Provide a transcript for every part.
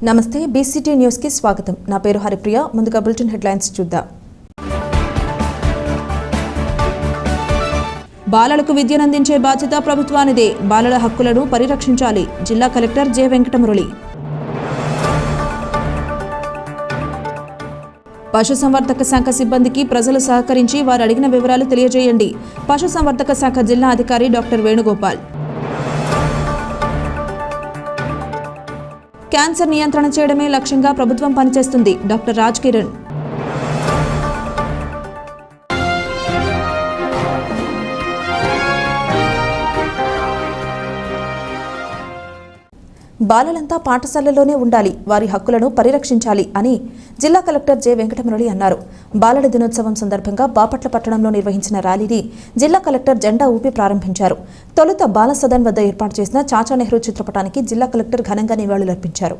నమస్తే BCT news కి స్వాగతం। నా పేరు హరిప్రియ। ముందుగా బులెటిన్ హెడ్లైన్స్ చూద్దాం। బాలలకు విద్యనందించే బాధ్యత ప్రభుత్వానిదే। బాలల హక్కులను పరిరక్షించాలి। జిల్లా కలెక్టర్ జె వెంకటమురళి। పశుసంవర్ధక శాఖ సిబ్బందికి ప్రజలు సహకరించి వారు అడిగిన వివరాలు తెలియజేయండి। పశుసంవర్ధక శాఖ జిల్లా అధికారి డాక్టర్ వేణుగోపాల్। క్యాన్సర్ నియంత్రణ చేయడమే లక్ష్యంగా ప్రభుత్వం పనిచేస్తుంది। డాక్టర్ రాజ్ కిరణ్। బాలలంతా పాఠశాలలోనే ఉండాలి, వారి హక్కులను పరిరక్షించాలి అని జిల్లా కలెక్టర్ జె వెంకటమురళి అన్నారు। బాలల దినోత్సవం సందర్భంగా బాపట్ల పట్టణంలో నిర్వహించిన ర్యాలీని జిల్లా కలెక్టర్ జెండా ఊపి ప్రారంభించారు। తొలుత బాల సదన్ వద్ద ఏర్పాటు చేసిన చాచా నెహ్రూ చిత్రపటానికి జిల్లా కలెక్టర్ ఘనంగా నివాళులర్పించారు।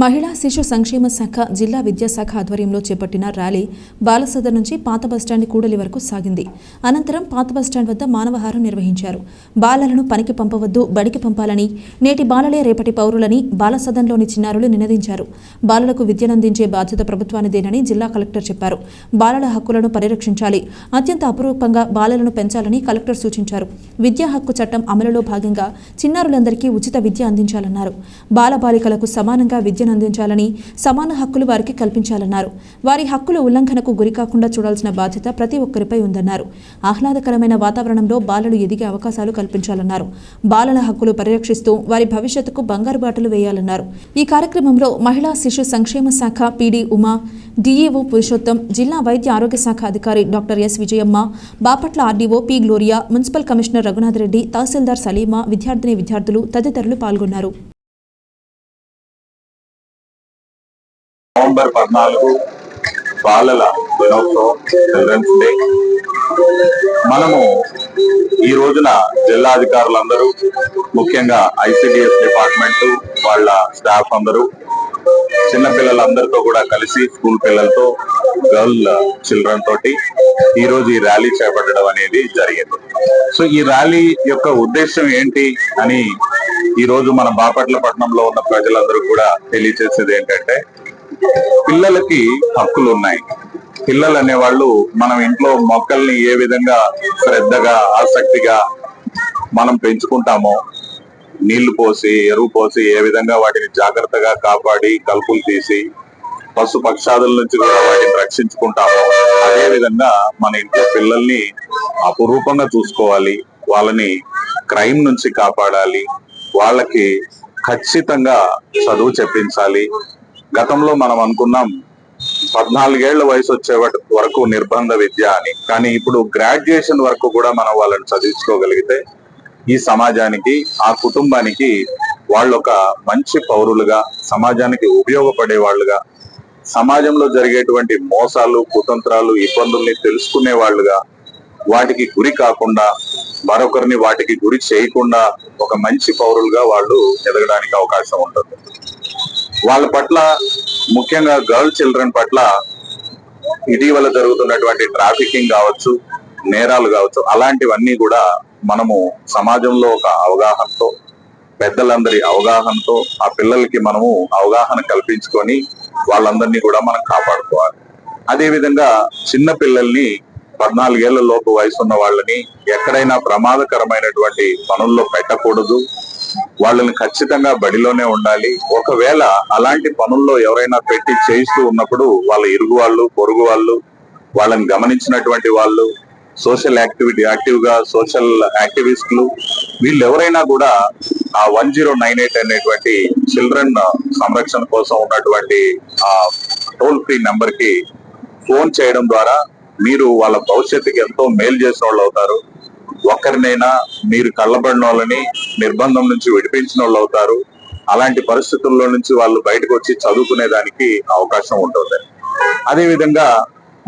మహిళా శిశు సంక్షేమ శాఖ జిల్లా విద్యాశాఖ ఆధ్వర్యంలో చేపట్టిన ర్యాలీ బాలసదన్ నుంచి పాత బస్టాండ్ కూడలి వరకు సాగింది। అనంతరం పాత బస్టాండ్ వద్ద మానవహారం నిర్వహించారు। బాలలను పనికి పంపవద్దు, బడికి పంపాలని, నేటి బాలలే రేపటి పౌరులని బాలసదన్లోని చిన్నారులు నినదించారు। బాలలకు విద్యనందించే బాధ్యత ప్రభుత్వానిదేనని జిల్లా కలెక్టర్ చెప్పారు। బాలల హక్కులను పరిరక్షించాలి, అత్యంత అపురూపంగా బాలలను పెంచాలని కలెక్టర్ సూచించారు। విద్యా హక్కు చట్టం అమలులో భాగంగా చిన్నారులందరికీ ఉచిత విద్య అందించాలన్నారు। బాలబాలికలకు సమానంగా అందించాలని, సమాన హక్కులు వారికి కల్పించాలన్నారు। వారి హక్కుల ఉల్లంఘనకు గురికాకుండా చూడాల్సిన బాధ్యత ప్రతి ఒక్కరిపై ఉందన్నారు। ఆహ్లాదకరమైన వాతావరణంలో బాలలు ఎదిగే అవకాశాలు కల్పించాలన్నారు। బాలల హక్కులు పరిరక్షిస్తూ వారి భవిష్యత్తుకు బంగారు బాటలు వేయాలన్నారు। ఈ కార్యక్రమంలో మహిళా శిశు సంక్షేమ శాఖ పీడీ ఉమా, డిఈఓ పురుషోత్తం, జిల్లా వైద్య ఆరోగ్య శాఖ అధికారి doctor S Vijayamma, Bapatla RDO P Gloria, municipal commissioner Raghunath Reddy, tahsildar Salima, విద్యార్థులు తదితరులు పాల్గొన్నారు। నవంబర్ 14 బాలల దినోత్సవం, చిల్డ్రన్స్ డే। మనము ఈ రోజున జిల్లా అధికారులందరూ, ముఖ్యంగా ఐసిడిఎస్ డిపార్ట్మెంట్ వాళ్ళ స్టాఫ్ అందరూ చిన్నపిల్లలందరితో కూడా కలిసి, స్కూల్ పిల్లలతో, గర్ల్ చిల్డ్రన్ తోటి ఈ రోజు ఈ ర్యాలీ చేపట్టడం అనేది జరిగింది। సో ఈ ర్యాలీ యొక్క ఉద్దేశం ఏంటి అని ఈ రోజు మన బాపట్ల పట్టణంలో ఉన్న ప్రజలందరూ కూడా తెలియజేసేది ఏంటంటే, పిల్లలకి హక్కులు ఉన్నాయి। పిల్లలు అనేవాళ్ళు మనం ఇంట్లో మొక్కల్ని ఏ విధంగా శ్రద్ధగా, ఆసక్తిగా మనం పెంచుకుంటామో, నీళ్లు పోసి, ఎరువు పోసి, ఏ విధంగా వాటిని జాగ్రత్తగా కాపాడి కలుపులు తీసి పశు పక్షాదుల నుంచి కూడా వాటిని రక్షించుకుంటామో, అదే విధంగా మన ఇంట్లో పిల్లల్ని అపురూపంగా చూసుకోవాలి, వాళ్ళని క్రైమ్ నుంచి కాపాడాలి, వాళ్ళకి ఖచ్చితంగా చదువు చెప్పించాలి। గతంలో మనం అనుకున్నాం 14 ఏళ్ల వయసు వచ్చే వరకు నిర్బంధ విద్య అని, కానీ ఇప్పుడు గ్రాడ్యుయేషన్ వరకు కూడా మనం వాళ్ళని చదివించుకోగలిగితే ఈ సమాజానికి, ఆ కుటుంబానికి వాళ్ళు ఒక మంచి పౌరులుగా, సమాజానికి ఉపయోగపడే వాళ్ళుగా, సమాజంలో జరిగేటువంటి మోసాలు, కుతంత్రాలు, ఇబ్బందుల్ని తెలుసుకునే వాళ్ళుగా, వాటికి గురి కాకుండా, మరొకరిని వాటికి గురి చేయకుండా ఒక మంచి పౌరులుగా వాళ్ళు ఎదగడానికి అవకాశం ఉంటుంది। వాళ్ళ పట్ల, ముఖ్యంగా గర్ల్ చిల్డ్రన్ పట్ల ఇటీవల జరుగుతున్నటువంటి ట్రాఫికింగ్ కావచ్చు, నేరాలు కావచ్చు, అలాంటివన్నీ కూడా మనము సమాజంలో ఒక అవగాహనతో, పెద్దలందరి అవగాహనతో ఆ పిల్లలకి మనము అవగాహన కల్పించుకొని వాళ్ళందరినీ కూడా మనం కాపాడుకోవాలి। అదే విధంగా చిన్న పిల్లల్ని, 14 ఏళ్ల లోపు వయసు ఉన్న వాళ్ళని ఎక్కడైనా ప్రమాదకరమైనటువంటి పనుల్లో పెట్టకూడదు। వాళ్ళని ఖచ్చితంగా బడిలోనే ఉండాలి। ఒకవేళ అలాంటి పనుల్లో ఎవరైనా పెట్టి చేయిస్తూ ఉన్నప్పుడు వాళ్ళ ఇరుగు వాళ్ళు, పొరుగు వాళ్ళు, వాళ్ళని గమనించినటువంటి వాళ్ళు, సోషల్ యాక్టివ్ గా సోషల్ యాక్టివిస్టులు, వీళ్ళు ఎవరైనా కూడా ఆ 1098 అనేటువంటి చిల్డ్రన్ సంరక్షణ కోసం ఉన్నటువంటి ఆ టోల్ ఫ్రీ నెంబర్ కి ఫోన్ చేయడం ద్వారా మీరు వాళ్ళ భవిష్యత్తుకి ఎంతో మేలు చేసిన వాళ్ళు అవుతారు। ఒక్కరినైనా మీరు కళ్ళబడిన వాళ్ళని నిర్బంధం నుంచి విడిపించిన వాళ్ళు అవుతారు। అలాంటి పరిస్థితుల్లో నుంచి వాళ్ళు బయటకు వచ్చి చదువుకునే దానికి అవకాశం ఉంటుంది। అదే విధంగా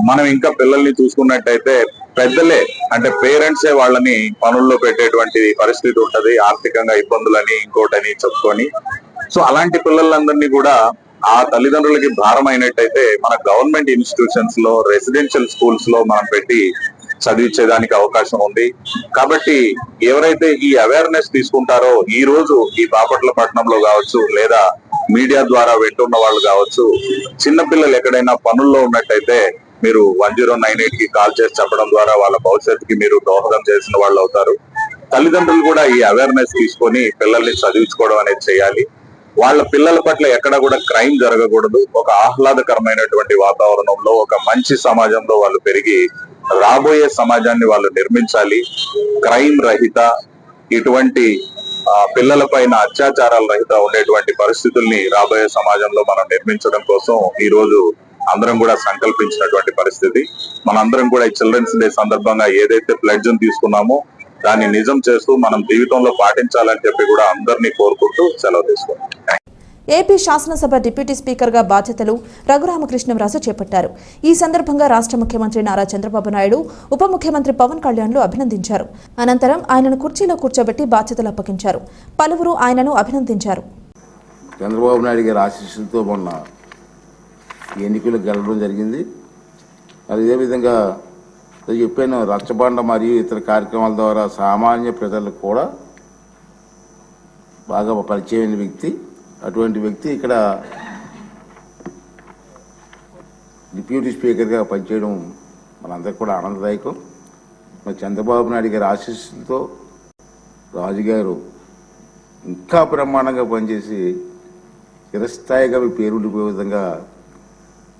మనం ఇంకా పిల్లల్ని చూసుకున్నట్టయితే పెద్దలే, అంటే పేరెంట్సే వాళ్ళని పనుల్లో పెట్టేటువంటి పరిస్థితి ఉంటది, ఆర్థికంగా ఇబ్బందులని ఇంకోటని చెప్పుకొని। సో అలాంటి పిల్లలందరినీ కూడా ఆ తల్లిదండ్రులకి భారం అయినట్టయితే మన గవర్నమెంట్ ఇన్స్టిట్యూషన్స్ లో, రెసిడెన్షియల్ స్కూల్స్ లో మనం పెట్టి చదివించేదానికి అవకాశం ఉంది। కాబట్టి ఎవరైతే ఈ అవేర్నెస్ తీసుకుంటారో, ఈ రోజు ఈ బాపట్ల పట్టణంలో కావచ్చు, లేదా మీడియా ద్వారా వింటున్న వాళ్ళు కావచ్చు, చిన్నపిల్లలు ఎక్కడైనా పనుల్లో ఉన్నట్టయితే మీరు 1098 కి కాల్ చేసి చెప్పడం ద్వారా వాళ్ళ భవిష్యత్తుకి మీరు దోహదం చేసిన వాళ్ళు అవుతారు. తల్లిదండ్రులు కూడా ఈ అవేర్నెస్ తీసుకొని పిల్లల్ని చదివించుకోవడం అనేది చేయాలి. వాళ్ళ పిల్లల పట్ల ఎక్కడ కూడా క్రైమ్ జరగకూడదు. ఒక ఆహ్లాదకరమైనటువంటి వాతావరణంలో, ఒక మంచి సమాజంలో వాళ్ళు పెరిగి రాబోయే సమాజాన్ని వాళ్ళు నిర్మించాలి. క్రైమ్ రహిత, ఇటువంటి పిల్లల పైన అత్యాచారాల రహిత ఉండేటువంటి పరిస్థితుల్ని రాబోయే సమాజంలో మనం నిర్మించడం కోసం ఈ రోజు అందరం కూడా సంకల్పించినటువంటి పరిస్థితి. మనందరం కూడా ఈ చిల్డ్రన్స్ డే సందర్భంగా ఏదైతే ప్లెడ్జ్ తీసుకున్నామో దాన్ని నిజం చేస్తూ మనం జీవితంలో పాటించాలని చెప్పి కూడా అందరినీ కోరుకుంటూ సెలవు తీసుకున్నాం. ఏపీ శాసనసభ డిప్యూటీ స్పీకర్గా బాధ్యతలు రఘురామకృష్ణంరాజు చేపట్టారు. ఈ సందర్భంగా రాష్ట్ర ముఖ్యమంత్రి నారా చంద్రబాబు నాయుడు, ఉప ముఖ్యమంత్రి పవన్ కళ్యాణ్లు అభినందించారు. అనంతరం ఆయనను కుర్చీలో కూర్చోబెట్టి బాధ్యతలు అప్పగించారు. పలువురు ఆయనను అభినందించారు. చంద్రబాబు నాయుడు గారి ఆశీస్సులతో మొన్న ఎన్నికలు గెలవడం జరిగింది. అదేవిధంగా చెప్పాను, రచ్చబండ మరియు ఇతర కార్యక్రమాల ద్వారా సామాన్య ప్రజలకు కూడా బాగా పరిచయమైన వ్యక్తి. అటువంటి వ్యక్తి ఇక్కడ డిప్యూటీ స్పీకర్గా పనిచేయడం మనందరికీ కూడా ఆనందదాయకం. మరి చంద్రబాబు నాయుడు గారి ఆశీస్సులతో రాజుగారు ఇంకా బ్రహ్మాండంగా పనిచేసి చిరస్థాయిగా మీ పేరు ఉండిపోయే విధంగా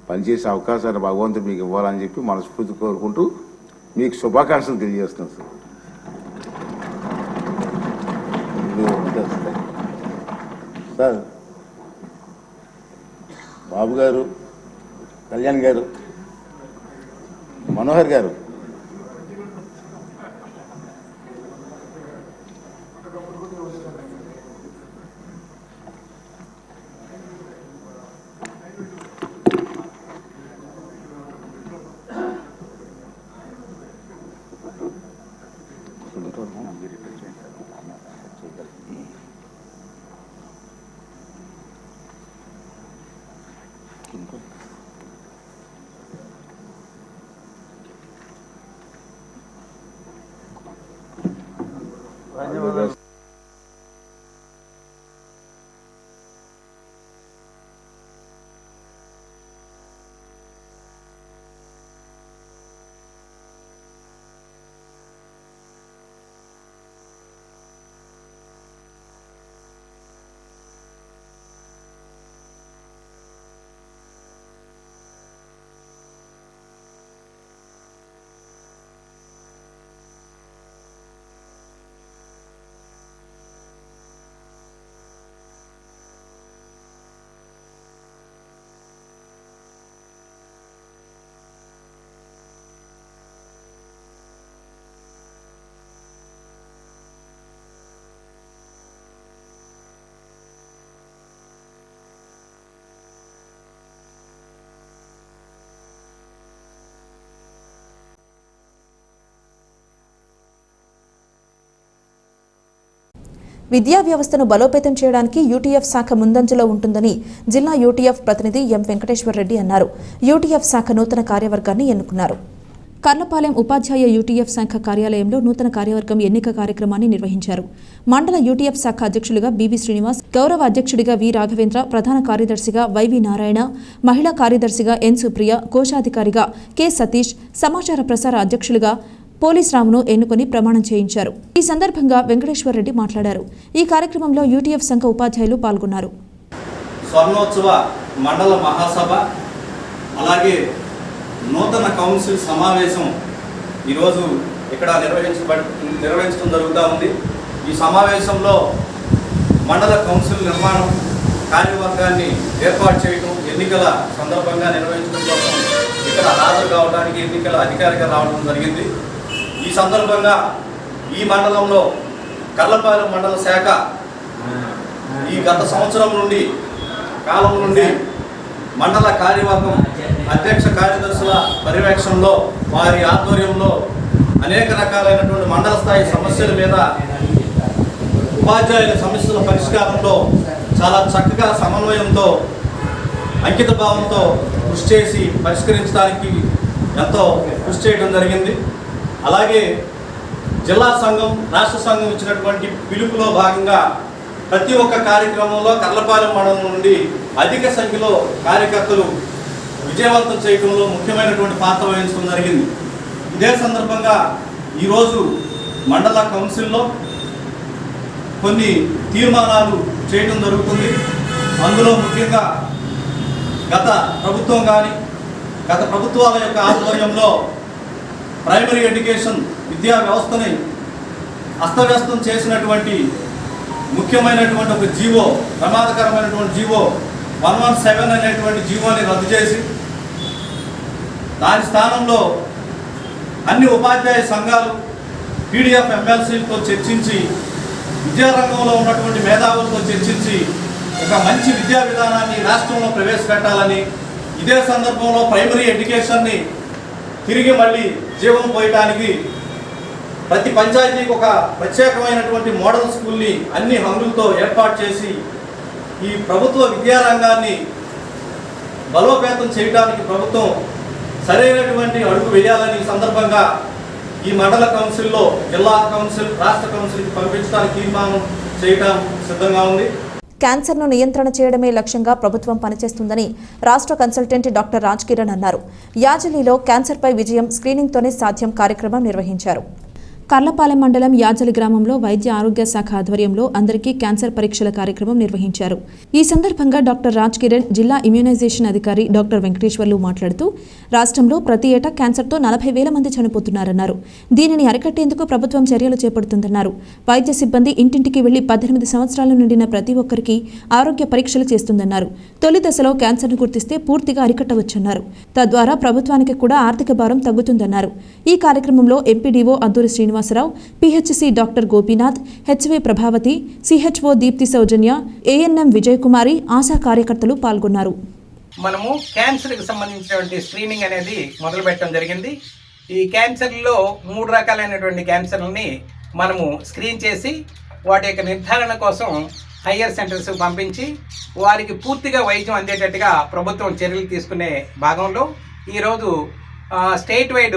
పనిచేసే అవకాశాన్ని భగవంతుడు మీకు ఇవ్వాలని చెప్పి మనస్ఫూర్తి కోరుకుంటూ మీకు శుభాకాంక్షలు తెలియజేస్తున్నాను సార్. బాబు గారు, కళ్యాణ్ గారు, మనోహర్ గారు, విద్యా వ్యవస్థను బలోపేతం చేయడానికి యూటీఎఫ్ శాఖ ముందంజలో ఉంటుందని జిల్లా యూటీఎఫ్ ప్రతినిధి ఎం వెంకటేశ్వర్ రెడ్డి అన్నారు. యూటీఎఫ్ శాఖ నూతన కార్యవర్గాన్ని ఎన్నుకున్నారు. కర్లపాలెం ఉపాధ్యాయ యూటీఎఫ్ శాఖ కార్యాలయంలో నూతన కార్యవర్గం ఎన్నిక కార్యక్రమాన్ని నిర్వహించారు. మండల యూటీఎఫ్ శాఖ అధ్యక్షులుగా బివి శ్రీనివాస్, గౌరవ అధ్యక్షుడిగా వి రాఘవేంద్ర, ప్రధాన కార్యదర్శిగా వైవి నారాయణ, మహిళా కార్యదర్శిగా ఎన్ సుప్రియ, కోశాధికారిగా కె సతీష్, సమాచార ప్రసార అధ్యక్షులుగా పోలీస్ రామును ఎన్నుకొని ప్రమాణం చేయించారు. ఈ సందర్భంగా వెంకటేశ్వర్ రెడ్డి మాట్లాడారు. ఈ కార్యక్రమంలో యూటీఎఫ్ సంఘ ఉపాధ్యాయులు పాల్గొన్నారు. స్వర్ణోత్సవ మండల మహాసభ అలాగే నూతన కౌన్సిల్ సమావేశం ఈరోజు ఇక్కడ నిర్వహించడం జరుగుతూ ఉంది. ఈ సమావేశంలో మండల కౌన్సిల్ నిర్మాణం, కార్యవర్గాన్ని ఏర్పాటు చేయడం, ఎన్నికల సందర్భంగా నిర్వహించడం కోసం ఇక్కడ హాజరు కావడానికి ఎన్నికల అధికారిగా రావడం జరిగింది. ఈ సందర్భంగా ఈ మండలంలో కర్లపాలెం మండల శాఖ ఈ గత సంవత్సరం కాలం నుండి మండల కార్యవర్గం అధ్యక్ష కార్యదర్శుల పర్యవేక్షణలో, వారి ఆధ్వర్యంలో అనేక రకాలైనటువంటి మండల స్థాయి సమస్యల మీద, ఉపాధ్యాయుల సమస్యల పరిష్కారంలో చాలా చక్కగా సమన్వయంతో, అంకిత భావంతో కృషి చేసి పరిష్కరించడానికి ఎంతో కృషి చేయడం జరిగింది. అలాగే జిల్లా సంఘం, రాష్ట్ర సంఘం ఇచ్చినటువంటి పిలుపులో భాగంగా ప్రతి ఒక్క కార్యక్రమంలో కర్లపాలెం మండలం నుండి అధిక సంఖ్యలో కార్యకర్తలు విజయవంతం చేయడంలో ముఖ్యమైనటువంటి పాత్ర వహించడం జరిగింది. ఇదే సందర్భంగా ఈరోజు మండల కౌన్సిల్లో కొన్ని తీర్మానాలు చేయడం జరుగుతుంది. అందులో ముఖ్యంగా గత ప్రభుత్వం కానీ గత ప్రభుత్వాల యొక్క ఆధ్వర్యంలో ప్రైమరీ ఎడ్యుకేషన్ విద్యా వ్యవస్థని అస్తవ్యస్తం చేసినటువంటి ముఖ్యమైనటువంటి ఒక జీవో, ప్రమాదకరమైనటువంటి జీవో 117 అనేటువంటి జీవోని రద్దు చేసి దాని స్థానంలో అన్ని ఉపాధ్యాయ సంఘాలు పీడిఎఫ్ ఎమ్మెల్సీలతో చర్చించి విద్యారంగంలో ఉన్నటువంటి మేధావులతో చర్చించి ఒక మంచి విద్యా విధానాన్ని రాష్ట్రంలో ప్రవేశపెట్టాలని, ఇదే సందర్భంలో ప్రైమరీ ఎడ్యుకేషన్ని తిరిగి మళ్ళీ జీవం పోయటానికి ప్రతి పంచాయతీకి ఒక ప్రత్యేకమైనటువంటి మోడల్ స్కూల్ని అన్ని హంగులతో ఏర్పాటు చేసి ఈ ప్రభుత్వ విద్యారంగాన్ని బలోపేతం చేయడానికి ప్రభుత్వం సరైనటువంటి అడుగు వేయాలని సందర్భంగా ఈ మండల కౌన్సిల్లో జిల్లా కౌన్సిల్, రాష్ట్ర కౌన్సిల్కి పంపించడానికి తీర్మానం చేయడం సిద్ధంగా ఉంది. క్యాన్సర్ను నియంత్రణ చేయడమే లక్ష్యంగా ప్రభుత్వం పనిచేస్తుందని రాష్ట్ర కన్సల్టెంట్ డాక్టర్ రాజ్ కిరణ్ అన్నారు. యాజలిలో క్యాన్సర్పై విజయం స్క్రీనింగ్తోనే సాధ్యం కార్యక్రమం నిర్వహించారు. కర్లపాలెం మండలం యాజలి గ్రామంలో వైద్య ఆరోగ్య శాఖ ఆధ్వర్యంలో అందరికీ క్యాన్సర్ పరీక్షల కార్యక్రమం నిర్వహించారు. ఈ సందర్భంగా డాక్టర్ రాజ్ కిరణ్, జిల్లా ఇమ్యునైజేషన్ అధికారి డాక్టర్ వెంకటేశ్వర్లు మాట్లాడుతూ రాష్ట్రంలో ప్రతి ఏటా క్యాన్సర్తో 40,000 మంది చనిపోతున్నారన్నారు. దీనిని అరికట్టేందుకు ప్రభుత్వం చర్యలు చేపడుతుందన్నారు. వైద్య సిబ్బంది ఇంటింటికి వెళ్లి 18 సంవత్సరాల నుండిన ప్రతి ఒక్కరికి ఆరోగ్య పరీక్షలు చేస్తుందన్నారు. తొలి దశలో క్యాన్సర్ను గుర్తిస్తే పూర్తిగా అరికట్టవచ్చన్నారు. తద్వారా ప్రభుత్వానికి కూడా ఆర్థిక భారం తగ్గుతుందన్నారు. ఈ కార్యక్రమంలో MPDO Adduri Srinivasa Rao, PHC doctor Gopinath, HV Prabhavathi, CHO Deepti Soujanya, ANM Vijay Kumari, Asha కార్యకర్తలు పాల్గొన్నారు. మనము క్యాన్సర్కి సంబంధించినటువంటి స్క్రీనింగ్ అనేది మొదలు పెట్టడం జరిగింది. ఈ క్యాన్సర్లో 3 రకాలైనటువంటి క్యాన్సర్లని మనము స్క్రీన్ చేసి వాటి యొక్క నిర్ధారణ కోసం హయ్యర్ సెంటర్స్ పంపించి వారికి పూర్తిగా వైద్యం అందేటట్టుగా ప్రభుత్వం చర్యలు తీసుకునే భాగంలో ఈరోజు స్టేట్ వైడ్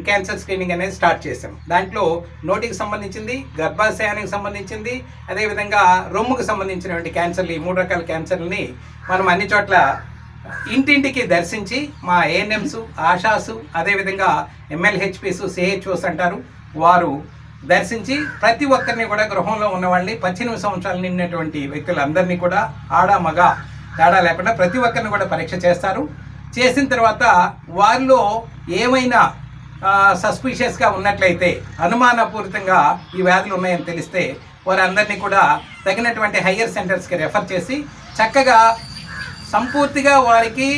క్యాన్సర్ స్క్రీనింగ్ అనేది స్టార్ట్ చేసాం. దాంట్లో నోటికి సంబంధించింది, గర్భాశయానికి సంబంధించింది, అదేవిధంగా రొమ్ముకు సంబంధించినటువంటి క్యాన్సర్లు, ఈ 3 రకాల క్యాన్సర్లని మనం అన్ని చోట్ల ఇంటింటికి దర్శించి మా ఏఎన్ఎంస్, ఆశాసు, అదేవిధంగా ఎంఎల్హెచ్పిస్, సిహెచ్ఓస్ అంటారు, వారు దర్శించి ప్రతి ఒక్కరిని కూడా గృహంలో ఉన్న వాళ్ళని 18 సంవత్సరాలు నిండినటువంటి వ్యక్తులందరినీ కూడా ఆడ మగ తేడా లేకుండా ప్రతి ఒక్కరిని కూడా పరీక్ష చేస్తారు. చేసిన తర్వాత వారిలో ఏమైనా సస్పిషియస్గా ఉన్నట్లయితే, అనుమానపూరితంగా ఈ వ్యాధులు ఉన్నాయని తెలిస్తే వారందరినీ కూడా తగినటువంటి హయ్యర్ సెంటర్స్కి రెఫర్ చేసి చక్కగా సంపూర్తిగా వారికి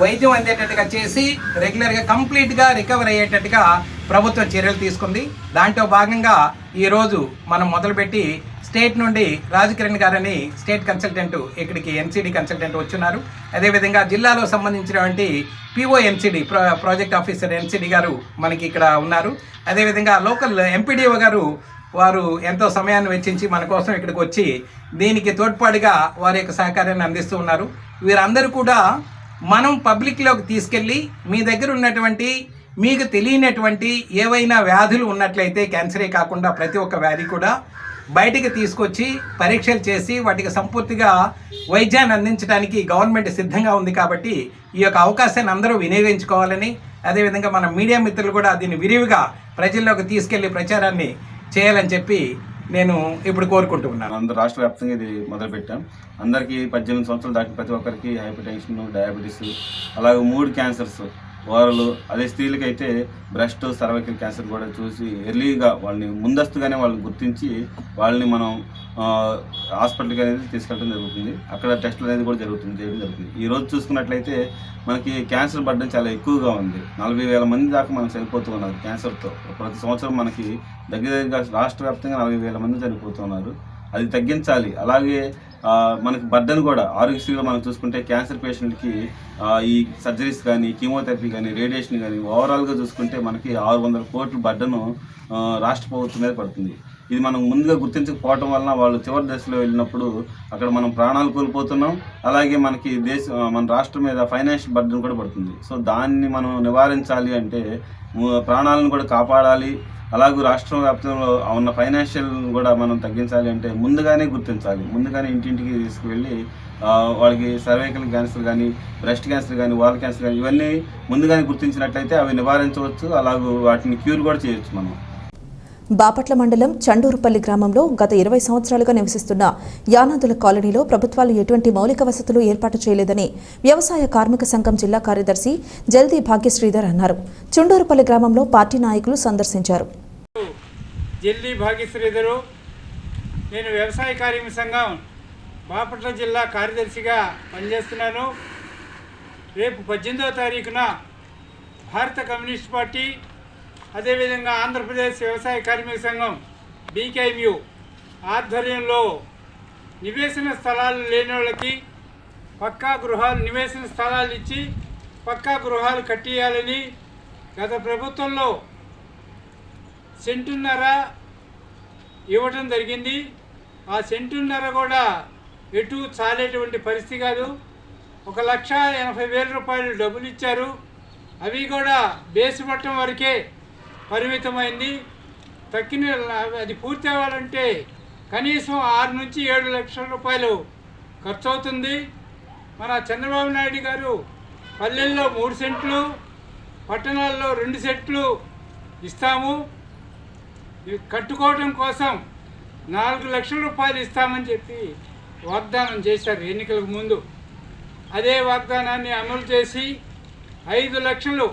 వైద్యం అందేటట్టుగా చేసి రెగ్యులర్గా కంప్లీట్గా రికవర్ అయ్యేటట్టుగా ప్రభుత్వం చర్యలు తీసుకుంది. దాంట్లో భాగంగా ఈరోజు మనం మొదలుపెట్టి స్టేట్ నుండి రాజ్ కిరణ్ గారని స్టేట్ కన్సల్టెంట్ ఇక్కడికి ఎన్సిడి కన్సల్టెంట్ వచ్చున్నారు. అదేవిధంగా జిల్లాలో సంబంధించినటువంటి PO NCD project officer NCD గారు మనకి ఇక్కడ ఉన్నారు. అదేవిధంగా లోకల్ ఎంపీడీఓ గారు వారు ఎంతో సమయాన్ని వెచ్చించి మన కోసం ఇక్కడికి వచ్చి దీనికి తోడ్పాటుగా వారి యొక్క సహకారాన్ని అందిస్తూ ఉన్నారు. వీరందరూ కూడా మనం పబ్లిక్లోకి తీసుకెళ్ళి మీ దగ్గర ఉన్నటువంటి మీకు తెలియనటువంటి ఏవైనా వ్యాధులు ఉన్నట్లయితే క్యాన్సరే కాకుండా ప్రతి ఒక్క వ్యాధి కూడా బయటికి తీసుకొచ్చి పరీక్షలు చేసి వాటికి సంపూర్తిగా వైద్యాన్ని అందించడానికి గవర్నమెంట్ సిద్ధంగా ఉంది. కాబట్టి ఈ యొక్క అవకాశాన్ని అందరూ వినియోగించుకోవాలని, అదేవిధంగా మన మీడియా మిత్రులు కూడా దీన్ని విరివిగా ప్రజల్లోకి తీసుకెళ్లి ప్రచారాన్ని చేయాలని చెప్పి నేను ఇప్పుడు కోరుకుంటూ ఉన్నాను. అందరూ రాష్ట్ర వ్యాప్తంగా ఇది మొదలుపెట్టాం. అందరికీ 18 సంవత్సరాలు దాటిన ప్రతి ఒక్కరికి హైపర్ టెన్షన్, డయాబెటీస్, అలాగే 3 క్యాన్సర్స్ వారు, అదే స్త్రీలకైతే బ్రెస్ట్, సర్వైకల్ క్యాన్సర్ కూడా చూసి ఎర్లీగా వాళ్ళని ముందస్తుగానే వాళ్ళని గుర్తించి వాళ్ళని మనం హాస్పిటల్కి అనేది తీసుకెళ్ళడం జరుగుతుంది. అక్కడ టెస్టులు అనేది కూడా చేయడం జరుగుతుంది. ఈరోజు చూసుకున్నట్లయితే మనకి క్యాన్సర్ బర్డెన్ చాలా ఎక్కువగా ఉంది. 40,000 మంది దాకా మనం చనిపోతూ ఉన్నారు క్యాన్సర్తో. ప్రతి సంవత్సరం మనకి దగ్గర రాష్ట్ర వ్యాప్తంగా 40,000 మంది చనిపోతున్నారు. అది తగ్గించాలి. అలాగే మనకి బర్డెన్ కూడా ఆరోగ్యశ్రీలో మనం చూసుకుంటే క్యాన్సర్ పేషెంట్కి ఈ సర్జరీస్ కానీ, కీమోథెరపీ కానీ, రేడియేషన్ కానీ ఓవరాల్గా చూసుకుంటే మనకి 600 కోట్ల బర్డెన్ రాష్ట్ర ప్రభుత్వం మీద పడుతుంది. ఇది మనం ముందుగా గుర్తించకపోవడం వలన వాళ్ళు చివరి దశలో వెళ్ళినప్పుడు అక్కడ మనం ప్రాణాలు కోల్పోతున్నాం. అలాగే మనకి మన రాష్ట్రం మీద ఫైనాన్షియల్ బర్డెన్ కూడా పడుతుంది. సో దాన్ని మనం నివారించాలి అంటే ప్రాణాలను కూడా కాపాడాలి. అలాగే రాష్ట్రం వ్యాప్తంలో ఉన్న ఫైనాన్షియల్ కూడా మనం తగ్గించాలి అంటే ముందుగానే గుర్తించాలి. ముందుగానే ఇంటింటికి తీసుకువెళ్ళి వాళ్ళకి సర్వైకల్ క్యాన్సర్ కానీ, బ్రెస్ట్ క్యాన్సర్ కానీ, వాల్ క్యాన్సర్ కానీ ఇవన్నీ ముందుగానే గుర్తించినట్లయితే అవి నివారించవచ్చు. అలాగే వాటిని క్యూర్ కూడా చేయొచ్చు మనం. బాపట్ల మండలం చండూరుపల్లి గ్రామంలో గత 20 సంవత్సరాలుగా నివసిస్తున్న యానాదుల కాలనీలో ప్రభుత్వాలు ఎటువంటి మౌలిక వసతులు ఏర్పాటు చేయలేదని వ్యవసాయ కార్మిక సంఘం జిల్లా కార్యదర్శి జల్దీ భాగ్యశ్రీధర్ అన్నారు. చండూరుపల్లి గ్రామంలో పార్టీ నాయకులు సందర్శించారు. జల్దీ భాగ్యశ్రీధరు, నేను వ్యవసాయ కార్మిక సంఘం బాపట్ల జిల్లా కార్యదర్శిగా పనిచేస్తున్నాను. రేపు 18వ తారీఖున భారత కమ్యూనిస్ట్ పార్టీ, అదేవిధంగా ఆంధ్రప్రదేశ్ వ్యవసాయ కార్మిక సంఘం BKMU ఆధ్వర్యంలో నివేశన స్థలాలు లేని వాళ్ళకి పక్కా గృహాలు, నివేశన స్థలాలు ఇచ్చి పక్కా గృహాలు కట్టియాలని గత ప్రభుత్వంలో సెంటున్నర ఇవ్వటం జరిగింది. ఆ సెంటున్నర కూడా ఎటు చాలేటువంటి పరిస్థితి కాదు. 1,80,000 రూపాయలు డబ్బులు ఇచ్చారు. అవి కూడా బేసి మట్టం వరకే పరిమితమైంది. తక్కిన అది పూర్తి అవ్వాలంటే కనీసం 6 నుంచి 7 లక్షల రూపాయలు ఖర్చు అవుతుంది. మన చంద్రబాబు నాయుడు గారు పల్లెల్లో 3 సెంట్లు, పట్టణాల్లో 2 సెంట్లు ఇస్తాము, కట్టుకోవడం కోసం 4 లక్షల రూపాయలు ఇస్తామని చెప్పి వాగ్దానం చేశారు ఎన్నికలకు ముందు. అదే వాగ్దానాన్ని అమలు చేసి 5 లక్షలు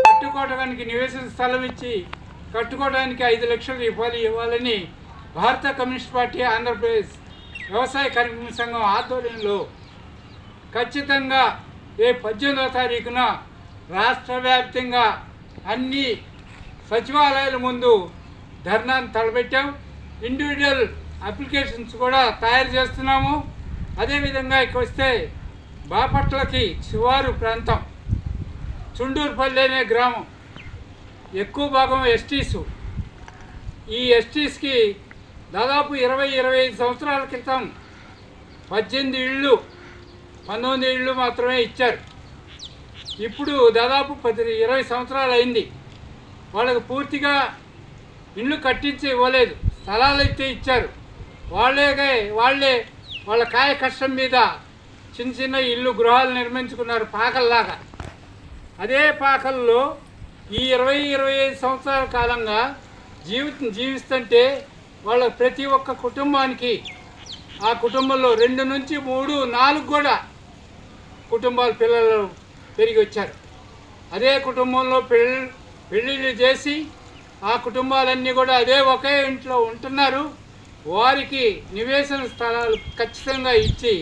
కట్టుకోవడానికి నివేశన స్థలం ఇచ్చి కట్టుకోవడానికి 5 లక్షల రూపాయలు ఇవ్వాలని భారత కమ్యూనిస్ట్ పార్టీ ఆంధ్రప్రదేశ్ వ్యవసాయ కార్మిక సంఘం ఆధ్వర్యంలో ఖచ్చితంగా రేపు 18వ తారీఖున రాష్ట్ర వ్యాప్తంగా అన్ని సచివాలయాల ముందు ధర్నాను తలపెట్టాం. ఇండివిజువల్ అప్లికేషన్స్ కూడా తయారు చేస్తున్నాము. అదేవిధంగా ఇక్కడ వస్తే బాపట్లకి శివారు ప్రాంతం చుండూరుపల్లి అనే గ్రామం, ఎక్కువ భాగం ఎస్టీసు. ఈ ఎస్టీస్కి దాదాపు 20-25 సంవత్సరాల క్రితం 18 ఇళ్ళు, 19 ఇళ్ళు మాత్రమే ఇచ్చారు. ఇప్పుడు దాదాపు 20 సంవత్సరాలు అయింది. వాళ్ళకు పూర్తిగా ఇళ్ళు కట్టించి ఇవ్వలేదు, స్థలాలు అయితే ఇచ్చారు. వాళ్ళే వాళ్ళ కాయ కష్టం మీద చిన్న చిన్న ఇల్లు, గృహాలు నిర్మించుకున్నారు పాకల్లాగా. అదే పాకల్లో ఈ 20-25 సంవత్సరాల కాలంగా జీవిస్తుంటే వాళ్ళ ప్రతి ఒక్క కుటుంబానికి, ఆ కుటుంబంలో 2 నుంచి 3, 4 కూడా కుటుంబాలు పిల్లలు పెరిగి వచ్చారు. అదే కుటుంబంలో పెళ్ళిళ్ళు చేసి ఆ కుటుంబాలన్నీ కూడా అదే ఒకే ఇంట్లో ఉంటున్నారు. వారికి నివేశన స్థలాలు ఖచ్చితంగా ఇచ్చి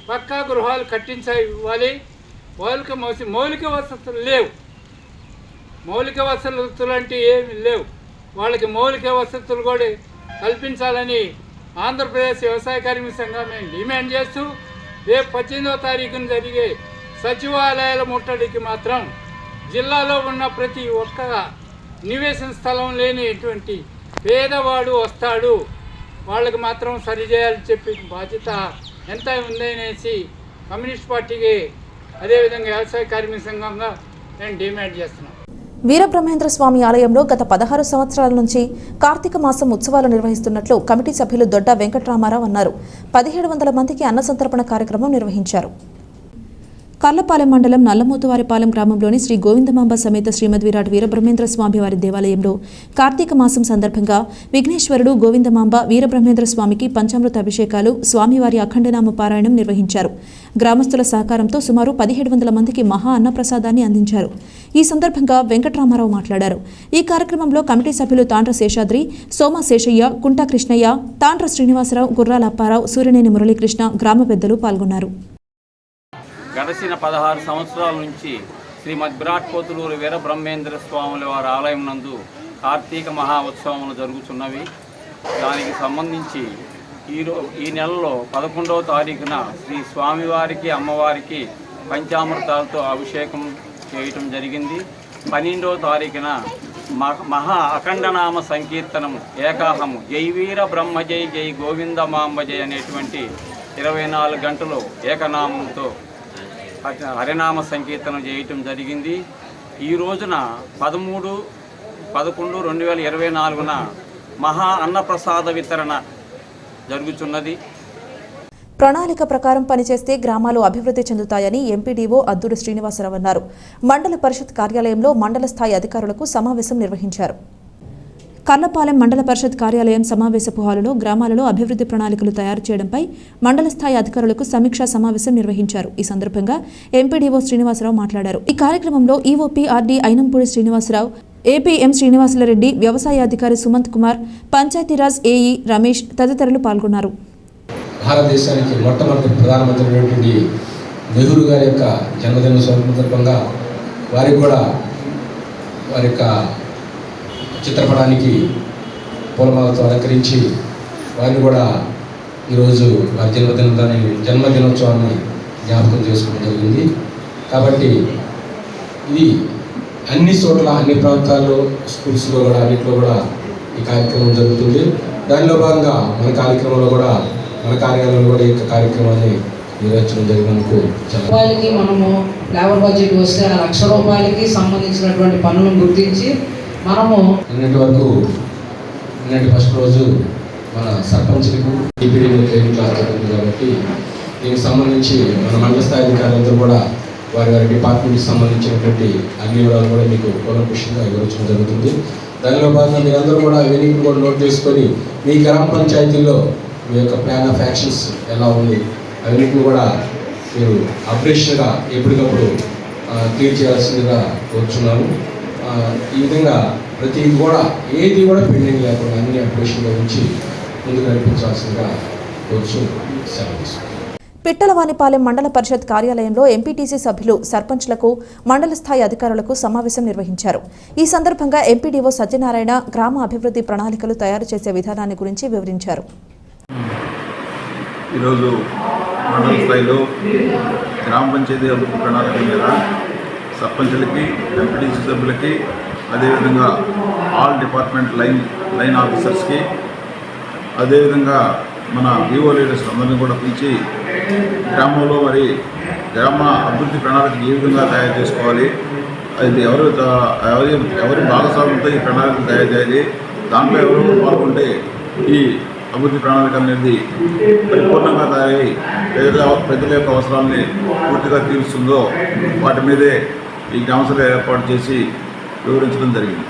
పక్కా గృహాలు కట్టించాలి. మౌలిక వసతులు లేవు. మౌలిక వసతులు అంటే ఏమి లేవు. వాళ్ళకి మౌలిక వసతులు కూడా కల్పించాలని ఆంధ్రప్రదేశ్ వ్యవసాయ కార్మిక సంఘం మేము డిమాండ్ చేస్తూ రేపు 18వ తారీఖున జరిగే సచివాలయాల ముట్టడికి మాత్రం జిల్లాలో ఉన్న ప్రతి ఒక్క నివేశన స్థలం లేనిటువంటి పేదవాడు వస్తాడు, వాళ్ళకి మాత్రం సరిచేయాలని చెప్పి బాధ్యత ఎంత ఉందనేసి కమ్యూనిస్ట్ పార్టీకి, అదేవిధంగా వ్యవసాయ కార్మిక సంఘంగా నేను డిమాండ్ చేస్తున్నాను. వీరబ్రహ్మేంద్ర స్వామి ఆలయంలో గత 16 సంవత్సరాల నుంచి కార్తీక మాసం ఉత్సవాలు నిర్వహిస్తున్నట్లు కమిటీ సభ్యులు దొడ్డ వెంకట్రామారావు అన్నారు. 1700 మందికి అన్న సంతర్పణ కార్యక్రమం నిర్వహించారు. కర్లపాలెం మండలం నల్లమూతువారిపాలెం గ్రామంలోని శ్రీ గోవిందమాంబ సమేత శ్రీమద్ విరాట్ వీరబ్రహ్మేంద్ర స్వామి వారి దేవాలయంలో కార్తీక మాసం సందర్భంగా విఘ్నేశ్వరుడు, గోవిందమాంబ, వీరబ్రహ్మేంద్ర స్వామికి పంచామృత అభిషేకాలు, స్వామివారి అఖండనామ పారాయణం నిర్వహించారు. గ్రామస్తుల సహకారంతో సుమారు 1700 మందికి మహా అన్నప్రసాదాన్ని అందించారు. ఈ సందర్భంగా వెంకట్రామారావు మాట్లాడారు. ఈ కార్యక్రమంలో కమిటీ సభ్యులు తాండ్ర శేషాద్రి, సోమ శేషయ్య, కుంటా కృష్ణయ్య, తాండ్ర శ్రీనివాసరావు, గుర్రాల అప్పారావు, సూర్యనేని మురళీకృష్ణ, గ్రామ పెద్దలు పాల్గొన్నారు. గడిచిన 16 సంవత్సరాల నుంచి శ్రీమద్ విరాట్ పోతులూరు వీరబ్రహ్మేంద్ర స్వాముల వారి ఆలయం నందు కార్తీక మహా ఉత్సవములు జరుగుతున్నవి. దానికి సంబంధించి ఈ నెలలో 11వ తారీఖున శ్రీ స్వామివారికి, అమ్మవారికి పంచామృతాలతో అభిషేకం చేయటం జరిగింది. 12వ తారీఖున మహా అఖండనామ సంకీర్తనం ఏకాహము జై వీర బ్రహ్మ జై జై గోవిందమాంబ జై అనేటువంటి 24 గంటలు ఏకనామంతో హరినామ సంకీర్తనం చేయటం జరిగింది. ఈ రోజున 13 11/11/2024 మహా అన్నప్రసాద వితరణ జరుగుతున్నది. ప్రణాళిక ప్రకారం పనిచేస్తే గ్రామాలు అభివృద్ధి చెందుతాయని ఎంపీడీఓ అద్దూరి శ్రీనివాసరావు అన్నారు. మండల పరిషత్ కార్యాలయంలో మండల స్థాయి అధికారులకు సమావేశం నిర్వహించారు. కర్లపాలెం మండల పరిషత్ కార్యాలయం సమావేశపు హాలులో గ్రామాలలో అభివృద్ధి ప్రణాళికలు తయారు చేయడంపై మండల స్థాయి అధికారులకు సమీక్షా సమావేశం నిర్వహించారు. ఈ సందర్భంగా ఎంపీడీఓ శ్రీనివాసరావు మాట్లాడారు. ఈ కార్యక్రమంలో EOPRD Ayinampudi Srinivasarao, APM Srinivasula Reddy, వ్యవసాయ అధికారి సుమంత్ కుమార్, పంచాయతీరాజ్ ఏఈ రమేష్ తదితరులు పాల్గొన్నారు. భారతదేశానికి మొట్టమొదటి ప్రధానమంత్రి అయినటువంటి నెహ్రూ గారి యొక్క జన్మదిన సందర్భంగా వారికి కూడా వారి యొక్క చిత్రపటానికి పూలమాలతో అలంకరించి వారిని కూడా ఈరోజు వారి జన్మదినోత్సవాన్ని జ్ఞాపకం చేసుకోవడం జరిగింది. కాబట్టి ఇది అన్ని చోట్ల అన్ని ప్రాంతాల్లో స్కూల్స్లో కూడా అన్నింటిలో కూడా ఈ కార్యక్రమం జరుగుతుంది. దానిలో భాగంగా మన కార్యక్రమంలో కూడా మన కార్యాలయంలో కూడా ఈ కార్యక్రమాన్ని నిర్వహించడం జరిగినందుకు రూపాయలకి మనము లేబర్ బడ్జెట్ వస్తే ఆ ₹1,00,000 సంబంధించినటువంటి పనులను గుర్తించి మనము నిన్నటి ఫస్ట్ రోజు మన సర్పంచ్లకు టీపీడీలో ట్రైనింగ్ క్లాస్ జరుగుతుంది. కాబట్టి దీనికి సంబంధించి మన మండల స్థాయి అధికారులందరూ కూడా వారి డిపార్ట్మెంట్కి సంబంధించినటువంటి అన్ని వివరాలు కూడా మీకు కూలంకషంగా వివరించడం జరుగుతుంది. దానిలో భాగంగా మీరందరూ కూడా అవన్నీ కూడా నోట్ చేసుకొని మీ గ్రామ పంచాయతీల్లో మీ యొక్క ప్లాన్ ఆఫ్ యాక్షన్స్ ఎలా ఉంది అవన్నింటిని కూడా మీరు అప్డేషన్గా ఎప్పటికప్పుడు క్లియర్ చేయాల్సిందిగా కోరుచున్నాను. ఈ విధంగా ప్రతి కూడా ఏది కూడా పెండింగ్ లేకుండా అన్ని అప్డేషన్ల నుంచి ముందుకు నడిపించాల్సిందిగా కోరుచు సెలవు తీసుకుంటాను. పిట్టలవానిపాలెం మండల పరిషత్ కార్యాలయంలో ఎంపీటీసీ సభ్యులు, సర్పంచ్లకు, మండల స్థాయి అధికారులకు సమావేశం నిర్వహించారు. ఈ సందర్భంగా ఎంపీడీఓ సత్యనారాయణ గ్రామ అభివృద్ధి ప్రణాళికలు తయారు చేసే విధానాన్ని గురించి వివరించారు. ఈరోజు మండల స్థాయిలో గ్రామ పంచాయతీ అభివృద్ధి ప్రణాళిక మీద సర్పంచులకి, ఎంపీటీసీ సభ్యులకి, అదేవిధంగా ఆల్ డిపార్ట్మెంట్ లైన్ ఆఫీసర్స్కి, అదేవిధంగా మన ఈఓ లీడర్స్ అందరినీ కూడా పిలిచి గ్రామంలో మరి గ్రామ అభివృద్ధి ప్రణాళిక ఏ విధంగా తయారు చేసుకోవాలి, అది ఎవరి భాగస్వామ్యంతో ఈ ప్రణాళిక తయారు చేయాలి, దాంట్లో ఎవరు పాల్గొంటే ఈ అభివృద్ధి ప్రణాళిక అనేది పరిపూర్ణంగా తయారై ప్రజల యొక్క అవసరాలని పూర్తిగా తీరుస్తుందో వాటి మీదే ఈ గ్రామసభ ఏర్పాటు చేసి వివరించడం జరిగింది.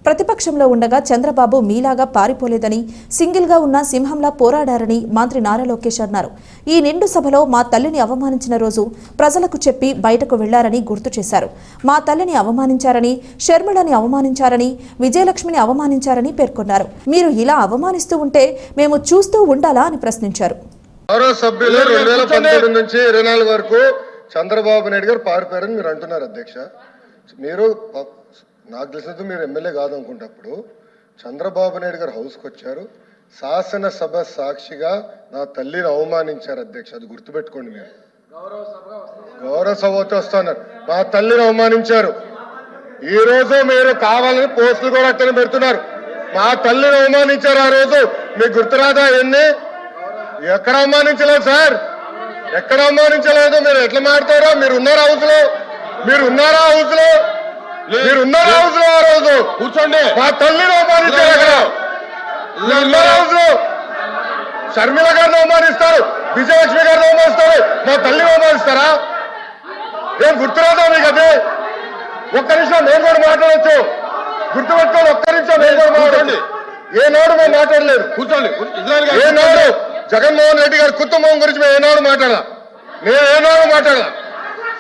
ప్రతిపక్షంలో ఉండగా చంద్రబాబు మీలాగా పారిపోలేదని, సింగిల్గా ఉన్న సింహంలా పోరాడారని మంత్రి నారా లోకేష్ అన్నారు. ఈ నిండు సభలో మా తల్లిని అవమానించిన రోజు ప్రజలకు చెప్పి బయటకు వెళ్లారని గుర్తు చేశారు. మా తల్లిని అవమానించారని, షర్మిళని అవమానించారని, విజయలక్ష్మిని అవమానించారని పేర్కొన్నారు. మీరు ఇలా అవమానిస్తూ ఉంటే మేము చూస్తూ ఉండాలా అని ప్రశ్నించారు. సభ్యులు 2019 నుంచి 24 వరకు చంద్రబాబు నాయుడు గారు పారిపోయారని మీరు అంటున్నారు అధ్యక్ష. మీరు నాకు తెలిసినందుకు మీరు ఎమ్మెల్యే కాదనుకుంటప్పుడు చంద్రబాబు నాయుడు గారు హౌస్కి వచ్చారు, శాసనసభ సాక్షిగా నా తల్లిని అవమానించారు అధ్యక్ష. అది గుర్తుపెట్టుకోండి. మీరు గౌరవ సభతో వస్తున్నారు, మా తల్లిని అవమానించారు. ఈ రోజు మీరు కావాలని పోస్టులు కూడా అట్టని పెడుతున్నారు. మా తల్లిని అవమానించారు. ఆ రోజు మీకు గుర్తురాదా? ఎన్ని ఎక్కడ అవమానించలేదు సార్, ఎక్కడ అవమానించలేదు. మీరు ఎట్లా మాట్లాడారో, మీరు ఉన్నారా హౌస్ లో? మీరు ఉన్నారా హౌస్ లో? మీరున్నారు హౌస్ లో? ఆ రోజు కూర్చోండి. మా తల్లిని అవమానించారు. అక్కడ ఉన్నారు హౌస్ లో. షర్మిల గారిని అవమానిస్తారు, విజయలక్ష్మి గారిని అవమానిస్తారు, మా తల్లిని అవమానిస్తారా? ఏం గుర్తురాదా మీకు? అదే ఒక్క నిమిషం నేను కూడా మాట్లాడచ్చు, గుర్తుపెట్టుకోండి. ఒక్క నిమిషం నేను కూడా మాట్లాడండి. ఏనాడు మేము మాట్లాడలేదు. కూర్చోండి. ఏనాడు జగన్మోహన్ రెడ్డి గారి కుటుంబం గురించి మేము ఏనాడు మాట్లాడలా. నేను ఏనాడు మాట్లాడలా,